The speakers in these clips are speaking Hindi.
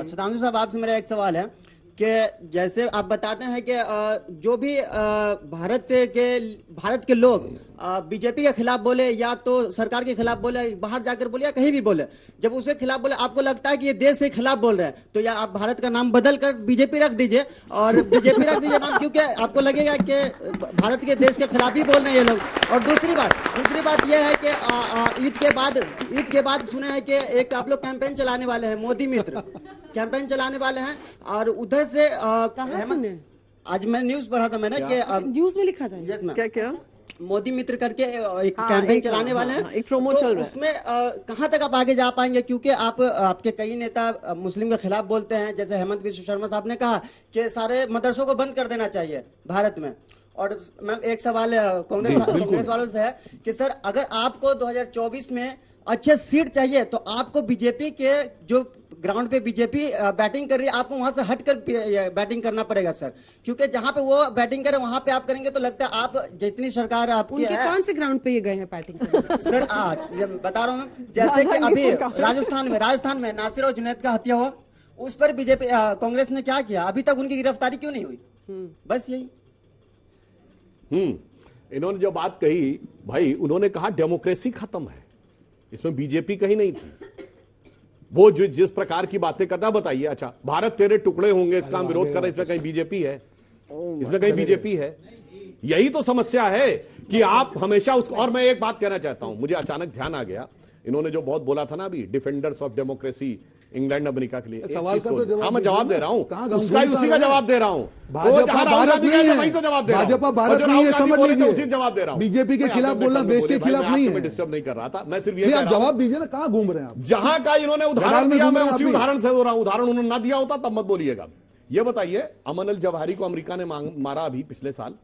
शतानंद साहब, आपसे मेरा एक सवाल है कि जैसे आप बताते हैं कि जो भी भारत के लोग बीजेपी के खिलाफ बोले या तो सरकार के खिलाफ बोले, बाहर जाकर बोले या कहीं भी बोले, जब उसके खिलाफ बोले आपको लगता है कि ये देश के खिलाफ बोल रहे हैं, तो या आप भारत का नाम बदल कर बीजेपी रख दीजिए और बीजेपी रख दीजिए नाम, क्योंकि आपको लगेगा कि भारत के देश के खिलाफ ही बोल रहे हैं ये लोग। और दूसरी बात यह है कि ईद के बाद सुने हैं कि एक आप लोग कैंपेन चलाने वाले हैं, मोदी मित्र कैंपेन चलाने वाले हैं, और उधर से कहाँ सुने? आज मैं न्यूज पढ़ा था मैंने कि न्यूज में लिखा था। यस मैम, क्या मोदी मित्र करके एक कैंपेन चलाने वाले हैं, एक प्रोमो चल रहा है। उसमें कहां तक आप आगे जा पाएंगे, क्योंकि आपके कई नेता मुस्लिम के खिलाफ बोलते हैं, जैसे हेमंत विश्व शर्मा साहब ने कहा कि सारे मदरसों को बंद कर देना चाहिए भारत में। और मैम एक सवाल कांग्रेस वालों से है कि सर अगर आपको 2024 में अच्छे सीट चाहिए तो आपको बीजेपी के जो ग्राउंड पे बीजेपी बैटिंग कर रही है, आपको वहां से हटकर बैटिंग करना पड़ेगा सर, क्योंकि जहां पे वो बैटिंग करे वहां पे आप करेंगे तो लगता है आप जितनी सरकार आपकी है। कौन से ग्राउंड पे ये गए हैं बैटिंग करने? सर बता रहा हूँ, जैसे कि अभी राजस्थान में नासिर और जुनैद का हत्या हुआ, उस पर बीजेपी कांग्रेस ने क्या किया, अभी तक उनकी गिरफ्तारी क्यों नहीं हुई? बस यही। इन्होंने जो बात कही भाई, उन्होंने कहा डेमोक्रेसी खत्म है, इसमें बीजेपी कहीं नहीं थी। वो जो जिस प्रकार की बातें करता, बताइए अच्छा भारत तेरे टुकड़े होंगे इसका हम विरोध कर रहे हैं, इसमें कहीं बीजेपी है? इसमें कहीं बीजेपी है? यही तो समस्या है कि आप हमेशा उसको। और मैं एक बात कहना चाहता हूं, मुझे अचानक ध्यान आ गया, इन्होंने जो बहुत बोला था ना अभी, defenders of democracy England America के लिए सवाल का तो जवाब, मैं जवाब दे रहा हूं, उसका ही उसी का जवाब दे रहा हूं। भाजपा भारत नहीं है, वहीं से जवाब दे रहा हूं, भाजपा भारत नहीं है, समझ लीजिए, उसी जवाब दे रहा हूं। बीजेपी के खिलाफ बोलना देश के खिलाफ नहीं है। मैं डिस्टर्ब नहीं कर रहा था, मैं सिर्फ ये जवाब दीजिए ना, कहां घूम रहे हैं आप? जहां का इन्होंने उदाहरण दिया मैं उसी उदाहरण से हो रहा हूं, उदाहरण उन्होंने ना दिया होता तब मत बोलिएगा। ये बताइए, अमन अल जवाहिरी को अमेरिका ने मारा अभी पिछले साल,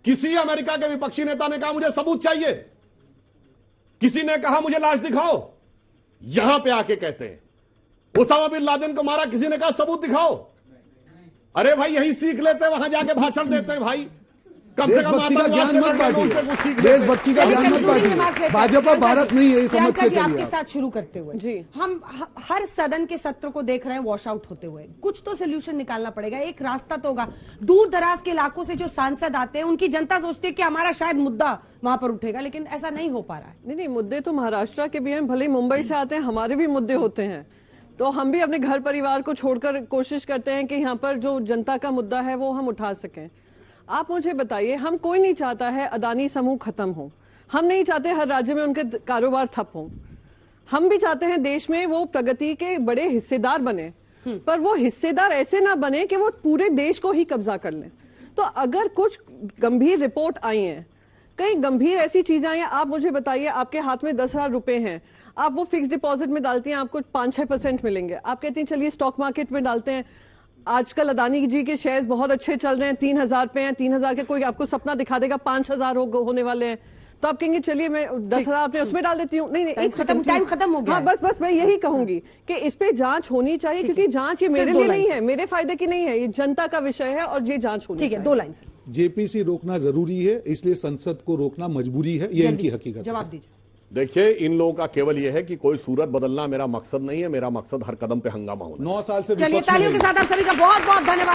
किसी अमेरिका के विपक्षी नेता ने कहा मुझे सबूत चाहिए? किसी ने कहा मुझे लाश दिखाओ? यहां पे आके कहते हैं उसामा बिन लादेन को मारा, किसी ने कहा सबूत दिखाओ? अरे भाई यही सीख लेते, वहां जाके भाषण देते हैं भाई, कम से कम देशभक्ति का ज्ञान मत बांटिए। भाजपा भारत नहीं है, समझ के चलिए। आपके साथ शुरू करते हुए जी, हम हर सदन के सत्र को देख रहे हैं वॉश आउट होते हुए, कुछ तो सोल्यूशन निकालना पड़ेगा, एक रास्ता तो होगा। दूर दराज के इलाकों से जो सांसद आते हैं उनकी जनता सोचती है कि हमारा शायद मुद्दा वहां पर उठेगा, लेकिन ऐसा नहीं हो पा रहा है। नहीं, मुद्दे तो महाराष्ट्र के भी हैं, भले मुंबई से आते हैं, हमारे भी मुद्दे होते हैं, तो हम भी अपने घर परिवार को छोड़कर कोशिश करते हैं कि यहाँ पर जो जनता का मुद्दा है वो हम उठा सकें। आप मुझे बताइए, हम कोई नहीं चाहता है अदानी समूह खत्म हो, हम नहीं चाहते हर राज्य में उनके कारोबार ठप हो, हम भी चाहते हैं देश में वो प्रगति के बड़े हिस्सेदार बने, पर वो हिस्सेदार ऐसे ना बने कि वो पूरे देश को ही कब्जा कर लें। तो अगर कुछ गंभीर रिपोर्ट आई है, कई गंभीर ऐसी चीजें आई हैं, आप मुझे बताइए, आपके हाथ में 10,000 रुपए हैं, आप वो फिक्स डिपॉजिट में डालती हैं, आपको 5-6% मिलेंगे, आप कहती हैं चलिए स्टॉक मार्केट में डालते हैं। आजकल अदानी जी के शेयर्स बहुत अच्छे चल रहे हैं, 3,000 पे हैं, 3,000 के कोई आपको सपना दिखा देगा 5,000 होने वाले हैं, तो आप कहेंगे चलिए मैं 10,000 अपने उसमें डाल देती हूँ। नहीं, टाइम खत्म हो गया। हाँ, बस मैं यही कहूंगी कि इस पे जांच होनी चाहिए, क्योंकि जांच ये मेरे लिए नहीं है, मेरे फायदे की नहीं है, ये जनता का विषय है और ये जांच होनी चाहिए। 2 लाइन से। जेपीसी रोकना जरूरी है, इसलिए संसद को रोकना मजबूरी है, ये इनकी हकीकत। जवाब दीजिए। देखिए, इन लोगों का केवल यह है कि कोई सूरत बदलना मेरा मकसद नहीं है, मेरा मकसद हर कदम पे हंगामा होना। 9 साल से चलिए तालियों के साथ आप सभी का बहुत बहुत धन्यवाद।